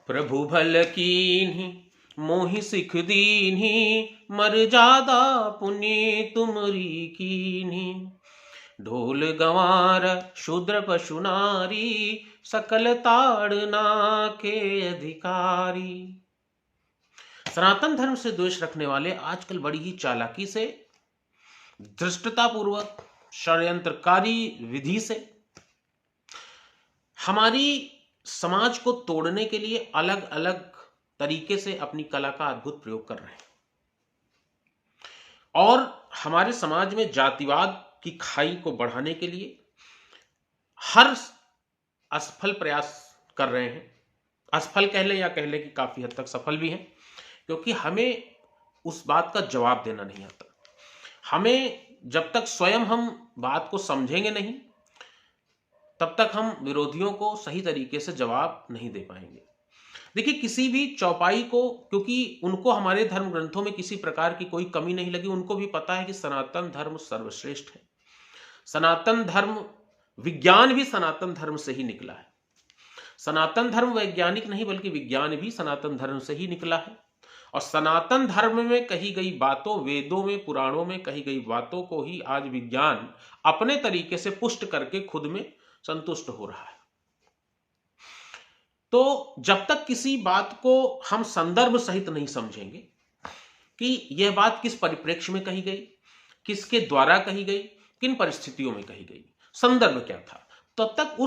प्रभु भल कीन्ही मोहि सिख दीन्ही, मर्यादा पुण्य तुमरी कीन्ही। ढोल गंवार शूद्र पशु नारी, सकल ताड़ना के अधिकारी। सनातन धर्म से द्वेष रखने वाले आजकल बड़ी ही चालाकी से, धृष्टतापूर्वक, षड्यंत्रकारी विधि से हमारी समाज को तोड़ने के लिए अलग अलग तरीके से अपनी कला का अद्भुत प्रयोग कर रहे हैं और हमारे समाज में जातिवाद की खाई को बढ़ाने के लिए हर असफल प्रयास कर रहे हैं। असफल कह ले या कह ले कि काफी हद तक सफल भी हैं, क्योंकि हमें उस बात का जवाब देना नहीं आता। हमें जब तक स्वयं हम बात को समझेंगे नहीं, तब तक हम विरोधियों को सही तरीके से जवाब नहीं दे पाएंगे। देखिए, किसी भी चौपाई को, क्योंकि उनको हमारे धर्म ग्रंथों में किसी प्रकार की कोई कमी नहीं लगी, उनको भी पता है कि सनातन धर्म सर्वश्रेष्ठ है। सनातन धर्म, विज्ञान भी सनातन धर्म से ही निकला है। सनातन धर्म वैज्ञानिक नहीं बल्कि विज्ञान भी सनातन धर्म से ही निकला है। और सनातन धर्म में कही गई बातों, वेदों में, पुराणों में कही गई बातों को ही आज विज्ञान अपने तरीके से पुष्ट करके खुद में संतुष्ट हो रहा है। तो जब तक किसी बात को हम संदर्भ सहित नहीं समझेंगे कि यह बात किस परिप्रेक्ष्य में कही गई, किसके द्वारा कही गई, किन परिस्थितियों में कही गई, संदर्भ क्या था, तब तक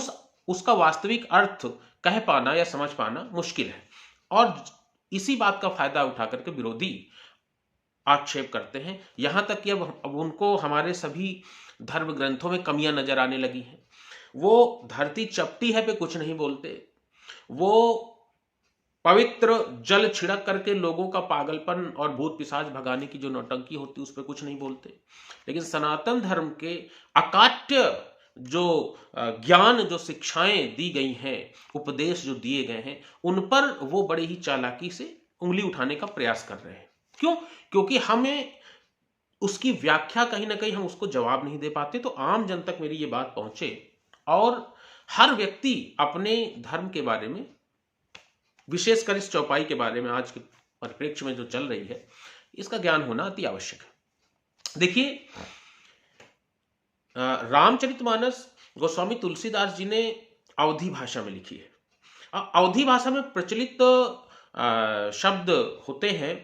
उसका वास्तविक अर्थ कह पाना या समझ पाना मुश्किल है। और इसी बात का फायदा उठा करके विरोधी आक्षेप करते हैं, यहां तक कि अब उनको हमारे सभी धर्म ग्रंथों में कमियां नजर आने लगी हैं। वो धरती चपटी है पे कुछ नहीं बोलते, वो पवित्र जल छिड़क करके लोगों का पागलपन और भूत पिशाच भगाने की जो नौटंकी होती है उस पर कुछ नहीं बोलते। लेकिन सनातन धर्म के अकाट्य जो ज्ञान, जो शिक्षाएं दी गई हैं, उपदेश जो दिए गए हैं, उन पर वो बड़े ही चालाकी से उंगली उठाने का प्रयास कर रहे हैं। क्यों? क्योंकि हमें उसकी व्याख्या कहीं ना कहीं हम उसको जवाब नहीं दे पाते। तो आम जन तक मेरी ये बात पहुंचे और हर व्यक्ति अपने धर्म के बारे में, विशेषकर इस चौपाई के बारे में आज के परिप्रेक्ष्य में जो चल रही है, इसका ज्ञान होना अति आवश्यक है। देखिए, रामचरितमानस गोस्वामी तुलसीदास जी ने अवधी भाषा में लिखी है। अवधी भाषा में प्रचलित शब्द होते हैं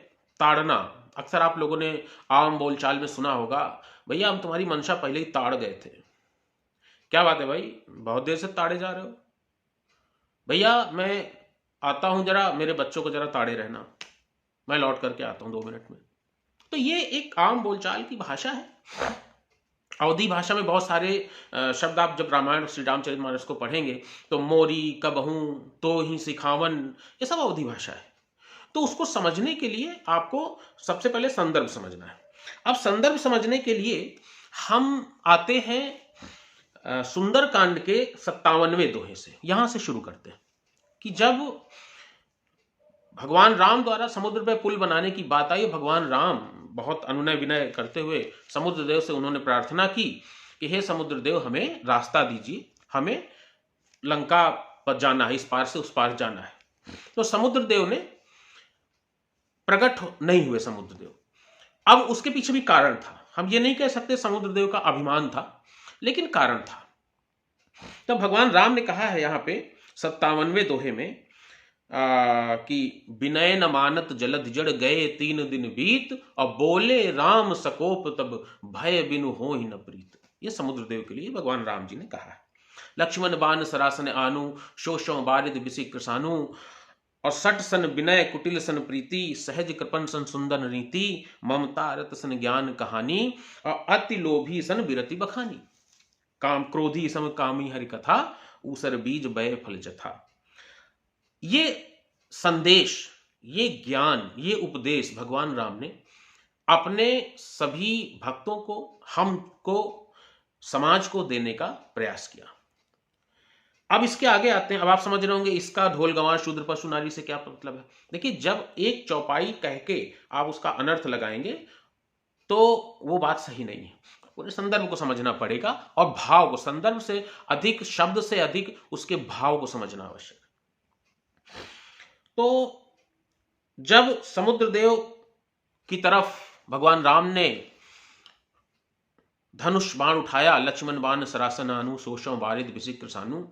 ताड़ना। अक्सर आप लोगों ने आम बोलचाल में सुना होगा, भैया हम तुम्हारी मंशा पहले ही ताड़ गए थे। क्या बात है भाई, बहुत देर से ताड़े जा रहे हो? भैया मैं आता हूं, जरा मेरे बच्चों को जरा ताड़े रहना, मैं लौट करके आता हूं 2 मिनट में। तो ये एक आम बोलचाल की भाषा है। अवधी भाषा में बहुत सारे शब्द, आप जब रामायण श्री रामचरितमानस को पढ़ेंगे तो मोरी, कबहू, तो ही सिखावन, ये सब अवधी भाषा है। तो उसको समझने के लिए आपको सबसे पहले संदर्भ समझना है। अब संदर्भ समझने के लिए हम आते हैं सुंदरकांड के 57वें दोहे से। यहां से शुरू करते हैं कि जब भगवान राम द्वारा समुद्र पर पुल बनाने की बात आई, भगवान राम बहुत अनुनय विनय करते हुए समुद्र देव से उन्होंने प्रार्थना की कि हे समुद्र देव, हमें रास्ता दीजिए, हमें लंका पर जाना है, इस पार से उस पार जाना है। तो समुद्र देव ने प्रकट नहीं हुए। समुद्र देव, अब उसके पीछे भी कारण था। हम ये नहीं कह सकते समुद्र देव का अभिमान था, लेकिन कारण था। तब भगवान राम ने कहा है यहां पे 57वें दोहे में कि विनय न मानत जलद जड़ गए 3 दिन बीत, और बोले राम सकोप तब भय बिनु हो ही न प्रीत। ये समुद्र देव के लिए भगवान राम जी ने कहा है। लक्ष्मण बान सरासन आनु, शोषों बारिद बिसी कृसानु, और सट सन विनय कुटिल सन प्रीति, सहज कृपन सन सुंदर रीति, ममता रत सन ज्ञान कहानी, और अति लोभी सन विरति बखानी, काम क्रोधी सम कामी हरि कथा, ऊसर बीज बय फल जथा। ये संदेश, ये ज्ञान, ये उपदेश भगवान राम ने अपने सभी भक्तों को, हमको, समाज को देने का प्रयास किया। अब इसके आगे आते हैं। अब आप समझ रहे होंगे इसका ढोल गंवार शूद्र पशु नारी से क्या मतलब है। देखिए, जब एक चौपाई कह के आप उसका अनर्थ लगाएंगे तो वो बात सही नहीं है। पूरे संदर्भ को समझना पड़ेगा और भाव को, संदर्भ से अधिक, शब्द से अधिक उसके भाव को समझना आवश्यक। तो जब समुद्र देव की तरफ भगवान राम ने धनुष बाण उठाया, लक्ष्मण बाण सरासनानु शोषम वारिद विचित्र सानु,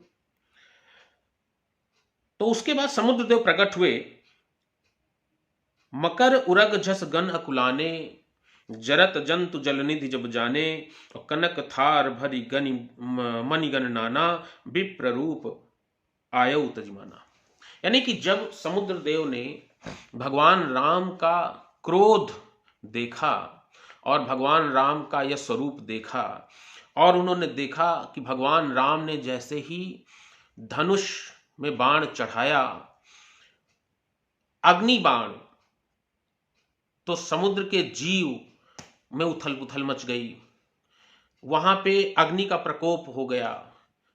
तो उसके बाद समुद्र देव प्रकट हुए। मकर उरग झस गन अकुलाने, जरत जंतु जलनिधि जब जाने, और कनक थार भरी गनि मणिगण नाना, विप्र रूप आयौ तजमाना। यानी कि जब समुद्र देव ने भगवान राम का क्रोध देखा और भगवान राम का यह स्वरूप देखा, और उन्होंने देखा कि भगवान राम ने जैसे ही धनुष में बाण चढ़ाया, अग्नि बाण, तो समुद्र के जीव में उथल पुथल मच गई। वहां पे अग्नि का प्रकोप हो गया,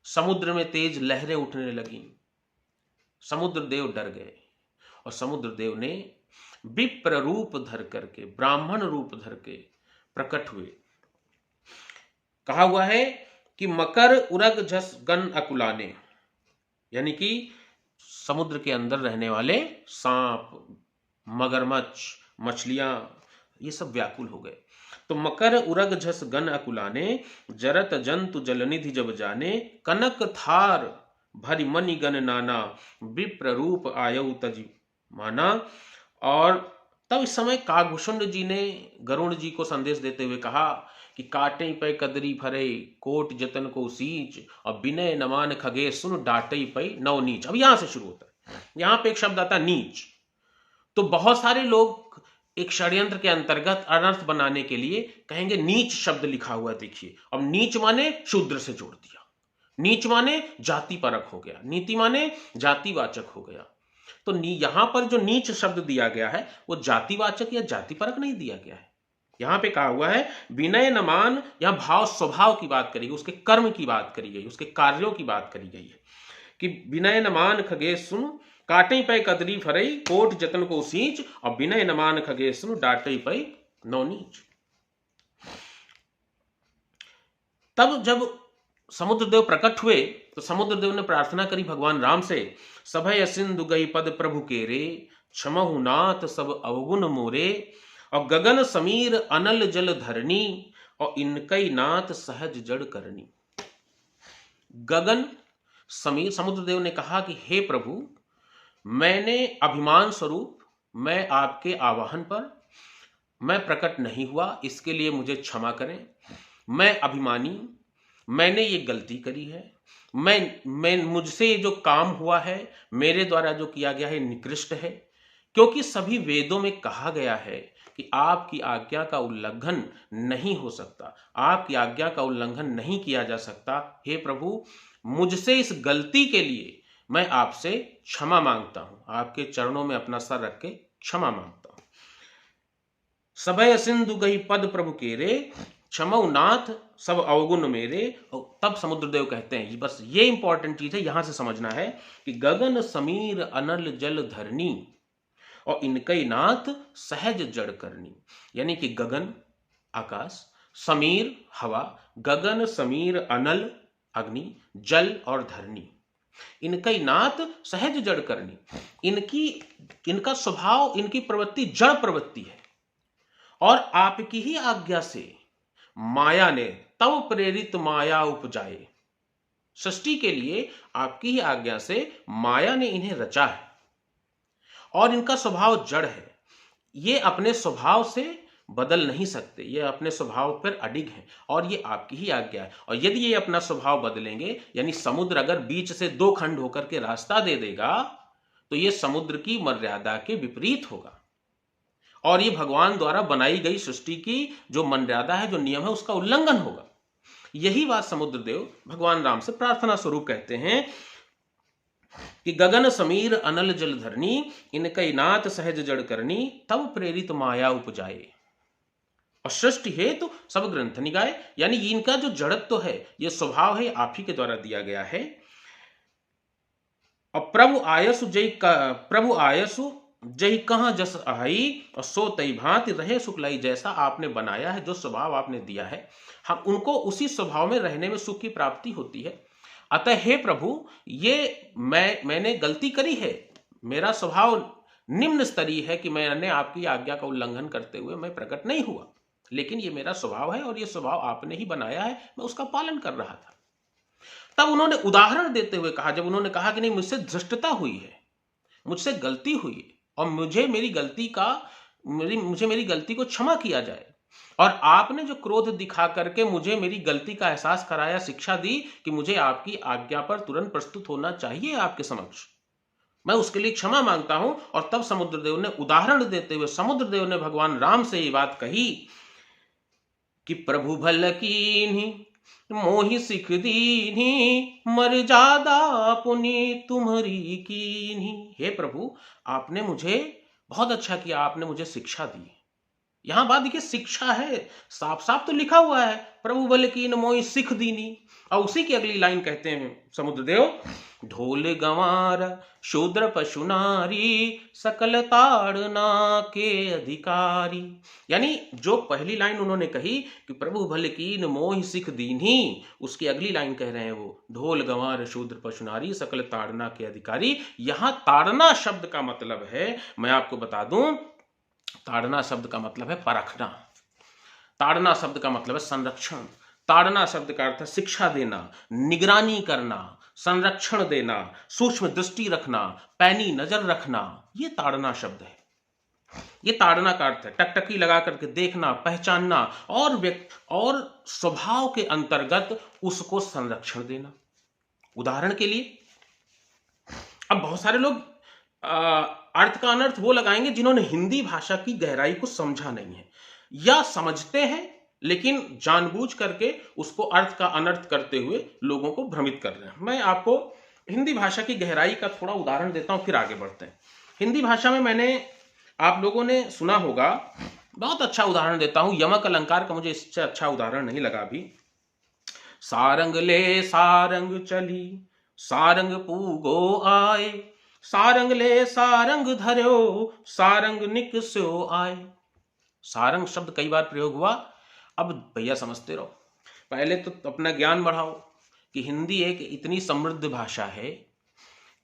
समुद्र में तेज लहरें उठने लगी। समुद्र देव डर गए और समुद्र देव ने विप्र रूप धर करके, ब्राह्मण रूप धर के प्रकट हुए। कहा हुआ है कि मकर उरग झस गन अकुलाने, यानी कि समुद्र के अंदर रहने वाले सांप, मगरमच्छ, मछलियां, ये सब व्याकुल हो गए। तो मकर उरग झस गन अकुलाने, जरत जंतु जलनिधि जब जाने, कनक थार भरी मणि गण नाना, विप्र रूप आयौ तज माना। और तब इस समय काकभूषुंड जी ने गरुण जी को संदेश देते हुए कहा कि काटे पे कदरी फरे, कोट जतन को सींच, और विनय नमान खगे सुन, डाटे पे नव नीच। अब यहां से शुरू होता है, यहां पे एक शब्द आता नीच। तो बहुत सारे लोग एक षड्यंत्र के अंतर्गत अनर्थ बनाने के लिए कहेंगे नीच शब्द लिखा हुआ देखिए। अब नीच माने शूद्र से जोड़ दिया, नीच माने जाति परक हो गया, नीति माने जातिवाचक हो गया। तो यहां पर जो नीच शब्द दिया गया है वो जातिवाचक या जाति परक नहीं दिया गया है। यहां पे कहा हुआ है विनय नमान, यहां भाव स्वभाव की बात करी गई, उसके कर्म की बात करी गई, उसके कार्यों की बात करी गई है कि विनय नमान खगे सुन, काटे पे कदरी फरई, कोट जतन को सींच, और विनय नमान खगे सुन, डाटे पे नौ नीच। तब जब समुद्र देव प्रकट हुए तो समुद्र देव ने प्रार्थना करी भगवान राम से, सभय सिंधु गई पद प्रभु के रे, क्षमहु नाथ सब अवगुण मोरे, और गगन समीर अनल जल धरनी, और इनकई नाथ सहज जड़ करनी। गगन समीर, समुद्र देव ने कहा कि हे प्रभु, मैंने अभिमान स्वरूप मैं आपके आवाहन पर मैं प्रकट नहीं हुआ, इसके लिए मुझे क्षमा करें। मैं अभिमानी, मैंने ये गलती करी है, मैं मुझसे ये जो काम हुआ है, मेरे द्वारा जो किया गया है निकृष्ट है, क्योंकि सभी वेदों में कहा गया है कि आपकी आज्ञा का उल्लंघन नहीं हो सकता, आपकी आज्ञा का उल्लंघन नहीं किया जा सकता। हे प्रभु, मुझसे इस गलती के लिए मैं आपसे क्षमा मांगता हूं, आपके चरणों में अपना सर रख के क्षमा मांगता हूं। सभय सिंधु गई पद प्रभु केरे, क्षमौ नाथ सब अवगुण मेरे। और तब समुद्र देव कहते हैं, बस ये इंपॉर्टेंट चीज है, यहां से समझना है कि गगन समीर अनल जल धरनी, और इनकई नाथ सहज जड़ करनी। यानी कि गगन आकाश, समीर हवा, गगन समीर अनल अग्नि, जल और धरनी, इनकई नाथ सहज जड़ करनी। इनका स्वभाव, इनकी प्रवृत्ति जड़ प्रवृत्ति है, और आपकी ही आज्ञा से माया ने तब प्रेरित माया उपजाए। सृष्टि के लिए आपकी ही आज्ञा से माया ने इन्हें रचा है, और इनका स्वभाव जड़ है। ये अपने स्वभाव से बदल नहीं सकते, ये अपने स्वभाव पर अडिग हैं, और ये आपकी ही आज्ञा है। और यदि ये अपना स्वभाव बदलेंगे, यानी समुद्र अगर बीच से दो खंड होकर के रास्ता दे देगा, तो ये समुद्र की मर्यादा के विपरीत होगा, और ये भगवान द्वारा बनाई गई सृष्टि की जो मर्यादा है, जो नियम है, उसका उल्लंघन होगा। यही बात समुद्र देव भगवान राम से प्रार्थना स्वरूप कहते हैं कि गगन समीर अनल जल धरनी, इनकई नाथ सहज जड़ करनी, तब प्रेरित माया उपजाए। और सृष्टि हेतु सब ग्रंथ निगाए, यानी इनका जो जड़त्व है, ये स्वभाव है, आप ही के द्वारा दिया गया है। और प्रभु आयसु जय कहां जस आई, और सो तई भांति रहे सुखलाई। जैसा आपने बनाया है, जो स्वभाव आपने दिया है, हम उनको उसी स्वभाव में रहने में सुख की प्राप्ति होती है। अतः हे प्रभु, ये मैंने गलती करी है, मेरा स्वभाव निम्न स्तरीय है कि मैंने आपकी आज्ञा का उल्लंघन करते हुए मैं प्रकट नहीं हुआ, लेकिन ये मेरा स्वभाव है और ये स्वभाव आपने ही बनाया है, मैं उसका पालन कर रहा था। तब उन्होंने उदाहरण देते हुए कहा, जब उन्होंने कहा कि नहीं मुझसे धृष्टता हुई है, मुझसे गलती हुई है और मुझे मेरी गलती को क्षमा किया जाए, और आपने जो क्रोध दिखा करके मुझे मेरी गलती का एहसास कराया, शिक्षा दी कि मुझे आपकी आज्ञा पर तुरंत प्रस्तुत होना चाहिए आपके समक्ष, मैं उसके लिए क्षमा मांगता हूं। और तब समुद्रदेव ने उदाहरण देते हुए समुद्रदेव ने भगवान राम से ये बात कही कि प्रभु भल कीन्ही मोहि सिख दीन्ही, मर्यादा पुनि तुम्हारी कीन्ही। हे प्रभु, आपने मुझे बहुत अच्छा किया, आपने मुझे शिक्षा दी। यहां बात देखिए, शिक्षा है, साफ साफ तो लिखा हुआ है प्रभु बल कीन मोहि सिख दीनी। और उसी की अगली लाइन कहते हैं समुद्रदेव, ढोल गंवार शूद्र पशु नारी, सकल ताड़ना के अधिकारी। यानी जो पहली लाइन उन्होंने कही कि प्रभु भल कीन मोहि सिख दीन्ही, उसकी अगली लाइन कह रहे हैं वो, ढोल गंवार शूद्र पशु नारी, सकल ताड़ना के अधिकारी। यहां ताड़ना शब्द का मतलब है, मैं आपको बता दूं, ताड़ना शब्द का मतलब है परखना, ताड़ना शब्द का मतलब है संरक्षण, ताड़ना शब्द का अर्थ है शिक्षा देना, निगरानी करना, संरक्षण देना, सूक्ष्म दृष्टि रखना, पैनी नजर रखना, ये ताड़ना शब्द है। ये ताड़ना का अर्थ है टकटकी लगा करके देखना, पहचानना और स्वभाव के अंतर्गत उसको संरक्षण देना। उदाहरण के लिए, अब बहुत सारे लोग अर्थ का अनर्थ वो लगाएंगे जिन्होंने हिंदी भाषा की गहराई को समझा नहीं है, या समझते हैं लेकिन जानबूझ करके उसको अर्थ का अनर्थ करते हुए लोगों को भ्रमित कर रहे हैं। मैं आपको हिंदी भाषा की गहराई का थोड़ा उदाहरण देता हूं, फिर आगे बढ़ते हैं। हिंदी भाषा में मैंने, आप लोगों ने सुना होगा, बहुत अच्छा उदाहरण देता हूं, यमक अलंकार का मुझे इससे अच्छा उदाहरण नहीं लगा अभी। सारंग ले सारंग चली, सारंग पूगो आए, सारंग ले सारंग धर्यो, सारंग निकस्यो आए। सारंग शब्द कई बार प्रयोग हुआ। अब भैया समझते रहो, पहले तो अपना ज्ञान बढ़ाओ कि हिंदी एक इतनी समृद्ध भाषा है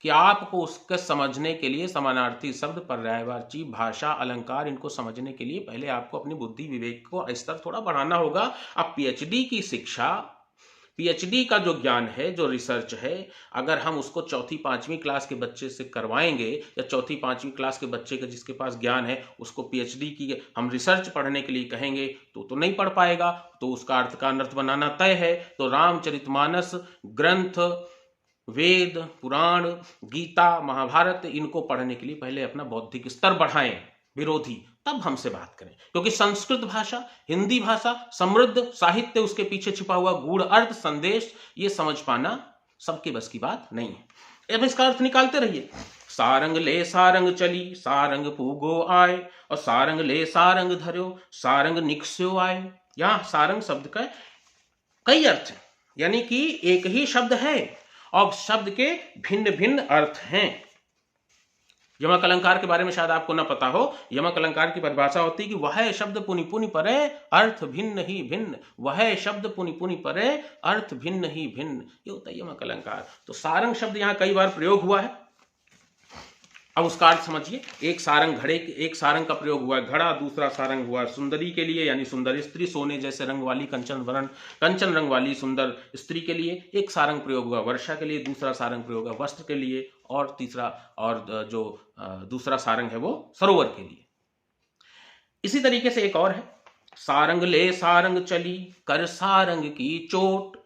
कि आपको उसके समझने के लिए समानार्थी शब्द, पर्यायवाची भाषा, अलंकार, इनको समझने के लिए पहले आपको अपनी बुद्धि विवेक को स्तर थोड़ा बढ़ाना होगा। अब पीएचडी की शिक्षा, पीएचडी का जो ज्ञान है, जो रिसर्च है, अगर हम उसको चौथी पांचवी क्लास के बच्चे से करवाएंगे, या चौथी पांचवी क्लास के बच्चे का जिसके पास ज्ञान है उसको पीएचडी की हम रिसर्च पढ़ने के लिए कहेंगे तो नहीं पढ़ पाएगा, तो उसका अर्थ का अनर्थ बनाना तय है। तो रामचरितमानस ग्रंथ, वेद, पुराण, गीता, महाभारत, इनको पढ़ने के लिए पहले अपना बौद्धिक स्तर बढ़ाएं विरोधी, तब हमसे बात करें। क्योंकि संस्कृत भाषा, हिंदी भाषा, समृद्ध साहित्य, उसके पीछे छिपा हुआ गूढ़ अर्थ, संदेश, ये समझ पाना सबके बस की बात नहीं है। अब इसका अर्थ निकालते रहिए। सारंग ले सारंग चली, सारंग पूगो आए, और सारंग ले सारंग धर्यो, सारंग निकस्यो आए। यहां सारंग शब्द का कई अर्थ है, यानी कि एक ही शब्द है और शब्द के भिन्न भिन्न अर्थ हैं। यमक अलंकार के बारे में शायद आपको ना पता हो, यमक अलंकार की परिभाषा होती है कि वह शब्द पुनि पुनि परे, अर्थ भिन्न ही भिन्न, वह शब्द पुनि पुनि परे, अर्थ भिन्न ही भिन्न, ये होता है यमक अलंकार। तो सारंग शब्द यहां कई बार प्रयोग हुआ है। अब उसका अर्थ समझिए, एक सारंग घड़े, एक सारंग का प्रयोग हुआ है घड़ा, दूसरा सारंग हुआ सुंदरी के लिए, यानी सुंदर स्त्री, सोने जैसे रंग वाली, कंचन रंग वाली सुंदर स्त्री के लिए एक सारंग प्रयोग हुआ, वर्षा के लिए दूसरा सारंग प्रयोग हुआ, वस्त्र के लिए, और तीसरा, और जो दूसरा सारंग है वो सरोवर के लिए। इसी तरीके से एक और है, सारंग ले सारंग चली, कर सारंग की चोट,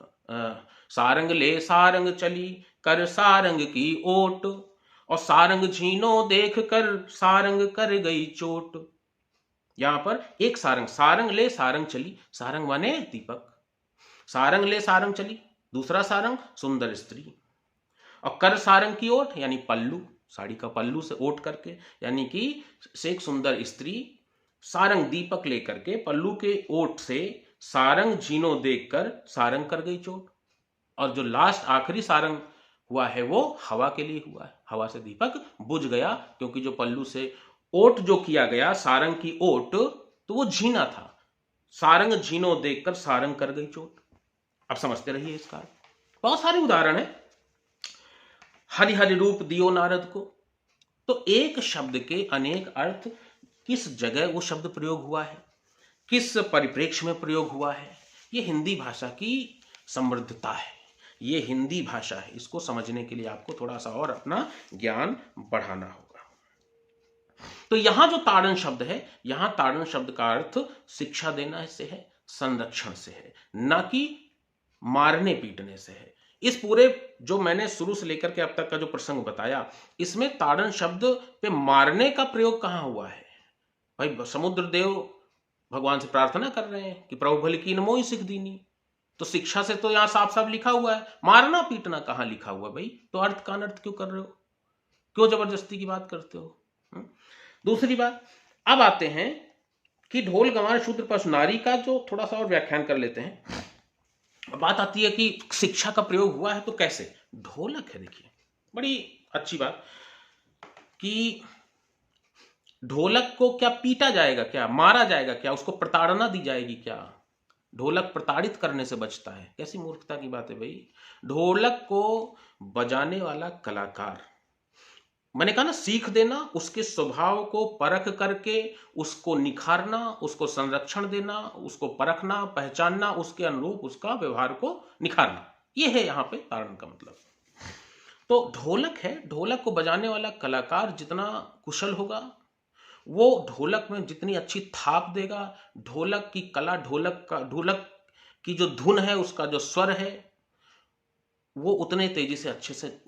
सारंग ले सारंग चली, कर सारंग की ओट, और सारंग झीनो देख कर सारंग कर गई चोट। यहां पर एक सारंग, सारंग ले सारंग चली, सारंग माने दीपक, सारंग ले सारंग चली, दूसरा सारंग सुंदर स्त्री, और कर सारंग की ओट यानी पल्लू, साड़ी का पल्लू से ओट करके, यानी कि एक सुंदर स्त्री सारंग दीपक लेकर के पल्लू के ओट से सारंग झीनो देखकर सारंग कर गई चोट। और जो लास्ट आखिरी सारंग हुआ है वो हवा के लिए हुआ है, हवा से दीपक बुझ गया, क्योंकि जो पल्लू से ओट जो किया गया सारंग की ओट, तो वो झीना था, सारंग झीनो देखकर सारंग कर गई चोट। अब समझते रहिए इसका। बहुत सारे उदाहरण है। हरि हरि रूप दियो नारद को, तो एक शब्द के अनेक अर्थ किस जगह वो शब्द प्रयोग हुआ है, किस परिप्रेक्ष्य में प्रयोग हुआ है, ये हिंदी भाषा की समृद्धता है, ये हिंदी भाषा है। इसको समझने के लिए आपको थोड़ा सा और अपना ज्ञान बढ़ाना होगा। तो यहां जो ताड़न शब्द है, यहां ताड़न शब्द का अर्थ शिक्षा देना से है, संरक्षण से है, ना कि मारने पीटने से है। इस पूरे जो मैंने शुरू से लेकर के अब तक का जो प्रसंग बताया, इसमें ताड़न शब्द पे मारने का प्रयोग कहां हुआ है? भाई समुद्र देव भगवान से प्रार्थना कर रहे हैं कि प्रभु भले की मोहि सिख दीनी, तो शिक्षा से तो यहां साफ साफ लिखा हुआ है, मारना पीटना कहां लिखा हुआ भाई? तो अर्थ का अनर्थ क्यों कर रहे हो, क्यों जबरदस्ती की बात करते हो? दूसरी बात, अब आते हैं कि ढोल गंवार शूद्र पशु नारी का जो थोड़ा सा और व्याख्यान कर लेते हैं। बात आती है कि शिक्षा का प्रयोग हुआ है तो कैसे? ढोलक है, देखिए बड़ी अच्छी बात कि ढोलक को क्या पीटा जाएगा, क्या मारा जाएगा, क्या उसको प्रताड़ना दी जाएगी क्या? ढोलक प्रताड़ित करने से बचता है? कैसी मूर्खता की बात है भाई। ढोलक को बजाने वाला कलाकार, मैंने कहा ना, सीख देना, उसके स्वभाव को परख करके उसको निखारना, उसको संरक्षण देना, उसको परखना, पहचानना, उसके अनुरूप उसका व्यवहार को निखारना, ये है यहां पे ताड़न का मतलब। तो ढोलक है, ढोलक को बजाने वाला कलाकार जितना कुशल होगा, वो ढोलक में जितनी अच्छी थाप देगा, ढोलक की कला, ढोलक की जो धुन है, उसका जो स्वर है, वो उतने तेजी से अच्छे से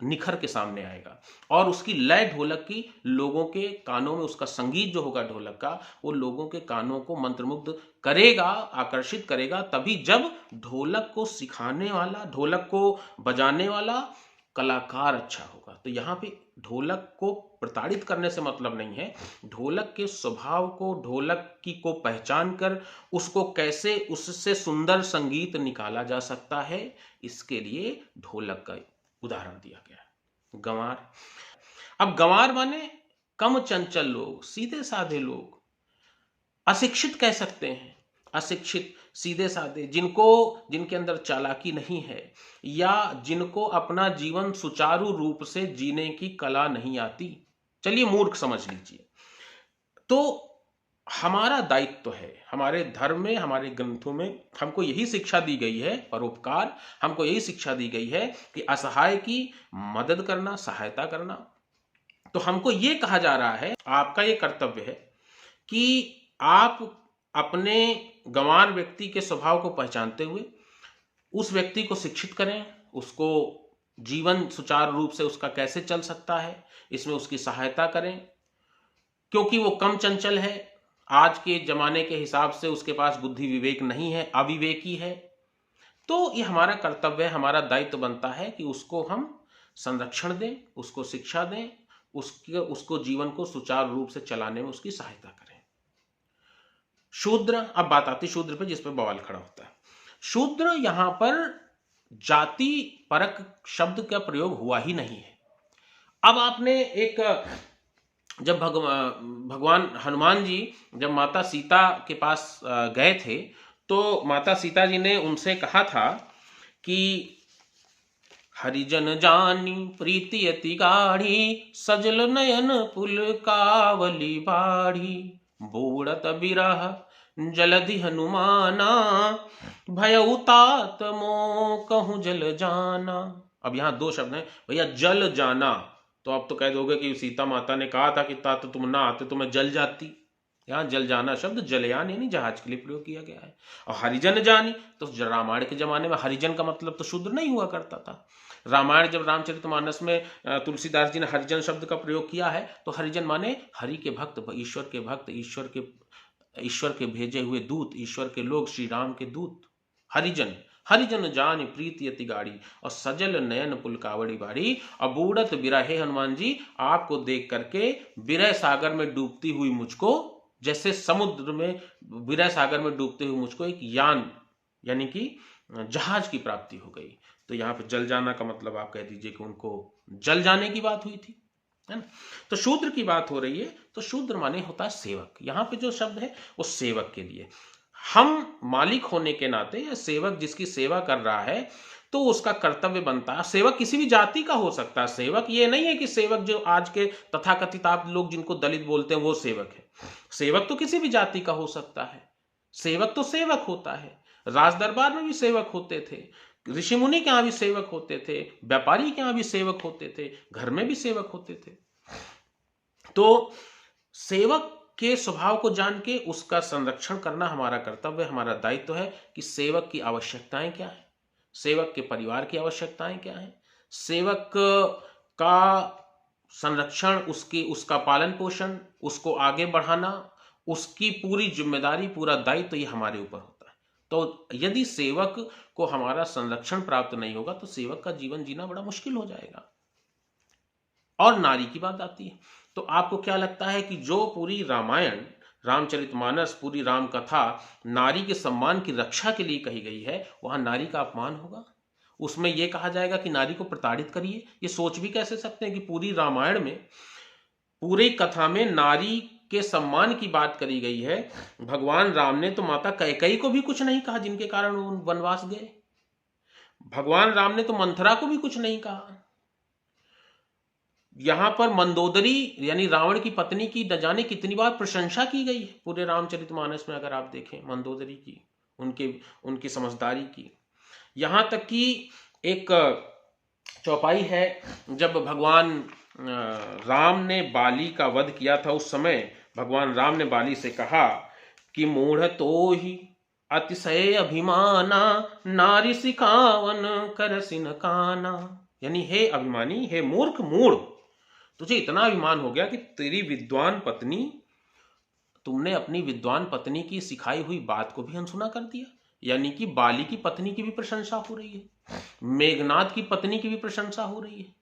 निखर के सामने आएगा। और उसकी लय ढोलक की लोगों के कानों में, उसका संगीत जो होगा ढोलक का, वो लोगों के कानों को मंत्रमुग्ध करेगा, आकर्षित करेगा, तभी जब ढोलक को सिखाने वाला, ढोलक को बजाने वाला कलाकार अच्छा होगा। तो यहाँ पे ढोलक को प्रताड़ित करने से मतलब नहीं है, ढोलक के स्वभाव को, ढोलक की को पहचान कर उसको कैसे उससे सुंदर संगीत निकाला जा सकता है, इसके लिए ढोलक का उदाहरण दिया गया है। गंवार, अब गंवार माने कम चंचल लोग, सीधे साधे लोग, अशिक्षित कह सकते हैं, अशिक्षित, सीधे साधे, जिनके अंदर चालाकी नहीं है, या जिनको अपना जीवन सुचारू रूप से जीने की कला नहीं आती, चलिए मूर्ख समझ लीजिए। तो हमारा दायित्व है, हमारे धर्म में, हमारे ग्रंथों में हमको यही शिक्षा दी गई है, परोपकार, हमको यही शिक्षा दी गई है कि असहाय की मदद करना, सहायता करना। तो हमको ये कहा जा रहा है, आपका ये कर्तव्य है कि आप अपने गंवार व्यक्ति के स्वभाव को पहचानते हुए उस व्यक्ति को शिक्षित करें, उसको जीवन सुचारू रूप से उसका कैसे चल सकता है, इसमें उसकी सहायता करें, क्योंकि वो कम चंचल है, आज के जमाने के हिसाब से उसके पास बुद्धि विवेक नहीं है, अविवेकी है। तो ये हमारा कर्तव्य है, हमारा दायित्व बनता है कि उसको हम संरक्षण दें, उसको शिक्षा दें, उसको जीवन को सुचारू रूप से चलाने में उसकी सहायता करें। शूद्र, अब बात आती शूद्र पे, जिस पे बवाल खड़ा होता है। शूद्र, यहां पर जाति परक शब्द का प्रयोग हुआ ही नहीं है। अब आपने एक, जब भगवान हनुमान जी जब माता सीता के पास गए थे, तो माता सीता जी ने उनसे कहा था कि हरिजन जानी प्रीति अति गाढ़ी, सजल नयन पुल कावली बाढ़ी, बूढ़त बिरह जलधि हनुमाना, भयउ तात मोह कहूं जल जाना। अब यहां दो शब्द हैं भैया, जल जाना, तो आप तो कह दोगे कि सीता माता ने कहा था कि तात तुम ना आते तो मैं जल जाती। यहां जल जाना शब्द जलयान यानी जहाज के लिए प्रयोग किया गया है। और हरिजन जानी, तो रामायण के जमाने में हरिजन का मतलब तो शूद्र नहीं हुआ करता था। रामायण जब रामचरितमानस में तुलसीदास जी ने हरिजन शब्द का प्रयोग किया है, तो हरिजन माने हरि के भक्त, ईश्वर के भक्त, ईश्वर के भेजे हुए दूत, ईश्वर के लोग, श्री राम के दूत। हरिजन, हरिजन जान प्रीति अति गाड़ी, और सजल नयन पुल कावड़ी बाड़ी। अबूढ़त बिरहे, हनुमान जी आपको देख करके विरह सागर में डूबती हुई मुझको, जैसे समुद्र में विरह सागर में डूबते हुए मुझको एक यान यानी कि जहाज की प्राप्ति हो गई। तो यहाँ पे जल जाना का मतलब आप कह दीजिए कि उनको जल जाने की बात हुई थी, है ना। तो शूद्र की बात हो रही है, तो शूद्र माने होता है सेवक। यहाँ पे जो शब्द है वो सेवक के लिए, हम मालिक होने के नाते या सेवक जिसकी सेवा कर रहा है, तो उसका कर्तव्य बनता है। सेवक किसी भी जाति का हो सकता है। सेवक ये नहीं है कि सेवक जो आज के तथाकथित आप लोग जिनको दलित बोलते हैं वो सेवक है। सेवक तो किसी भी जाति का हो सकता है। सेवक तो सेवक होता है। राज दरबार में भी सेवक होते थे, ऋषि मुनि के यहाँ भी सेवक होते थे, व्यापारी के यहाँ भी सेवक होते थे, घर में भी सेवक होते थे। तो सेवक के स्वभाव को जान के उसका संरक्षण करना हमारा कर्तव्य, हमारा दायित्व है कि सेवक की आवश्यकताएं क्या है, सेवक के परिवार की आवश्यकताएं क्या है, सेवक का संरक्षण, उसका पालन पोषण, उसको आगे बढ़ाना, उसकी पूरी जिम्मेदारी, पूरा दायित्व ये हमारे ऊपर होता है। तो यदि सेवक को हमारा संरक्षण प्राप्त नहीं होगा तो सेवक का जीवन जीना बड़ा मुश्किल हो जाएगा। और नारी की बात आती है, तो आपको क्या लगता है कि जो पूरी रामायण, रामचरितमानस, पूरी राम कथा नारी के सम्मान की रक्षा के लिए कही गई है, वहां नारी का अपमान होगा? उसमें यह कहा जाएगा कि नारी को प्रताड़ित करिए? ये सोच भी कैसे सकते हैं कि पूरी रामायण में, पूरी कथा में नारी के सम्मान की बात करी गई है। भगवान राम ने तो माता कैकेयी को भी कुछ नहीं कहा, जिनके कारण वो वनवास गए। भगवान राम ने तो मंथरा को भी कुछ नहीं कहा। यहां पर मंदोदरी यानी रावण की पत्नी की न जाने कितनी बार प्रशंसा की गई है पूरे रामचरितमानस में। अगर आप देखें मंदोदरी की, उनकी समझदारी की, यहां तक कि एक चौपाई है, जब भगवान राम ने बाली का वध किया था, उस समय भगवान राम ने बाली से कहा कि मूढ़ तो ही अतिशय अभिमाना, नारी सिखावन कर सिन काना। यानी हे अभिमानी, हे मूर्ख, मूढ़, तुझे इतना अभिमान हो गया कि तेरी विद्वान पत्नी, तुमने अपनी विद्वान पत्नी की सिखाई हुई बात को भी अनसुना कर दिया। यानी कि बाली की पत्नी की भी प्रशंसा हो रही है, मेघनाद की पत्नी की भी प्रशंसा हो रही है।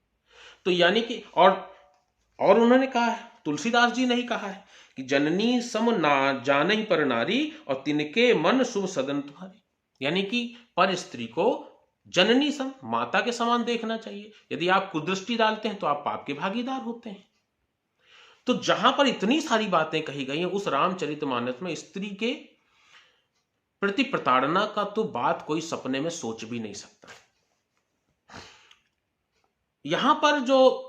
तो यानी कि और उन्होंने कहा है, तुलसीदास जी ने ही कहा है कि जननी सम ना जानई पर नारी, और तिनके मन शुभ सदन तुम्हारी। यानी कि पर स्त्री को जननी सम, माता के समान देखना चाहिए। यदि आप कुदृष्टि डालते हैं तो आप पाप के भागीदार होते हैं। तो जहां पर इतनी सारी बातें कही गई हैं उस रामचरितमानस में, स्त्री के प्रति प्रताड़ना का तो बात कोई सपने में सोच भी नहीं सकता। यहां पर जो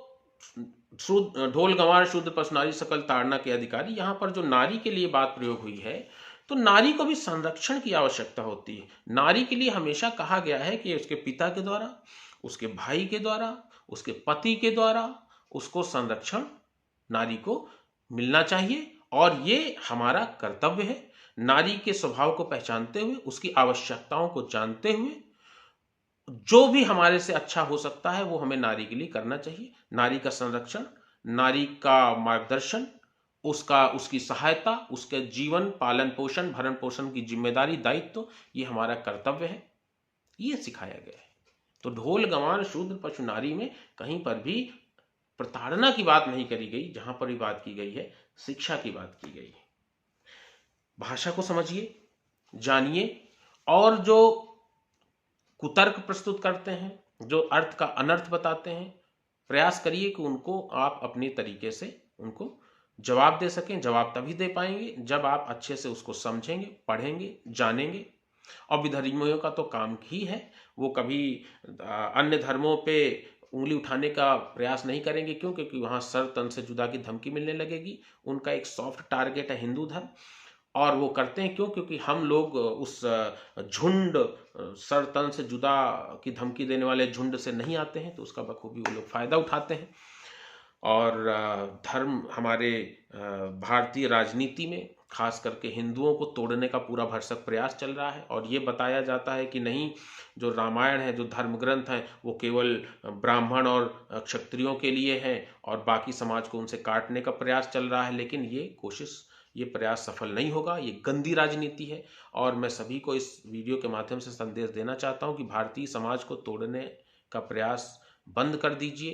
ढोल गंवार शूद्र पशु नारी सकल ताड़ना के अधिकारी, यहां पर जो नारी के लिए बात प्रयोग हुई है, तो नारी को भी संरक्षण की आवश्यकता होती है। नारी के लिए हमेशा कहा गया है कि उसके पिता के द्वारा, उसके भाई के द्वारा, उसके पति के द्वारा उसको संरक्षण नारी को मिलना चाहिए, और ये हमारा कर्तव्य है। नारी के स्वभाव को पहचानते हुए, उसकी आवश्यकताओं को जानते हुए, जो भी हमारे से अच्छा हो सकता है वो हमें नारी के लिए करना चाहिए। नारी का संरक्षण, नारी का मार्गदर्शन, उसकी सहायता, उसके जीवन पालन पोषण भरण पोषण की जिम्मेदारी, दायित्व, ये हमारा कर्तव्य है, ये सिखाया गया है। तो ढोल गंवार शूद्र पशु नारी में कहीं पर भी प्रताड़ना की बात नहीं करी गई। जहां पर भी बात की गई है, शिक्षा की बात की गई है। भाषा को समझिए, जानिए, और जो कुतर्क प्रस्तुत करते हैं, जो अर्थ का अनर्थ बताते हैं, प्रयास करिए कि उनको आप अपने तरीके से उनको जवाब दे सकें। जवाब तभी दे पाएंगे जब आप अच्छे से उसको समझेंगे, पढ़ेंगे, जानेंगे। और विधर्मियों का तो काम ही है, वो कभी अन्य धर्मों पे उंगली उठाने का प्रयास नहीं करेंगे। क्यों? क्योंकि वहाँ सर तन से जुदा की धमकी मिलने लगेगी। उनका एक सॉफ्ट टारगेट है हिंदू धर्म, और वो करते हैं क्यों? क्योंकि हम लोग उस झुंड, सर तन से जुदा की धमकी देने वाले झुंड से नहीं आते हैं, तो उसका बखूबी वो लोग फायदा उठाते हैं। और धर्म, हमारे भारतीय राजनीति में खास करके हिंदुओं को तोड़ने का पूरा भरसक प्रयास चल रहा है। और ये बताया जाता है कि नहीं, जो रामायण है, जो धर्म ग्रंथ है, वो केवल ब्राह्मण और क्षत्रियों के लिए है, और बाकी समाज को उनसे काटने का प्रयास चल रहा है। लेकिन ये प्रयास सफल नहीं होगा। ये गंदी राजनीति है। और मैं सभी को इस वीडियो के माध्यम से संदेश देना चाहता हूँ कि भारतीय समाज को तोड़ने का प्रयास बंद कर दीजिए।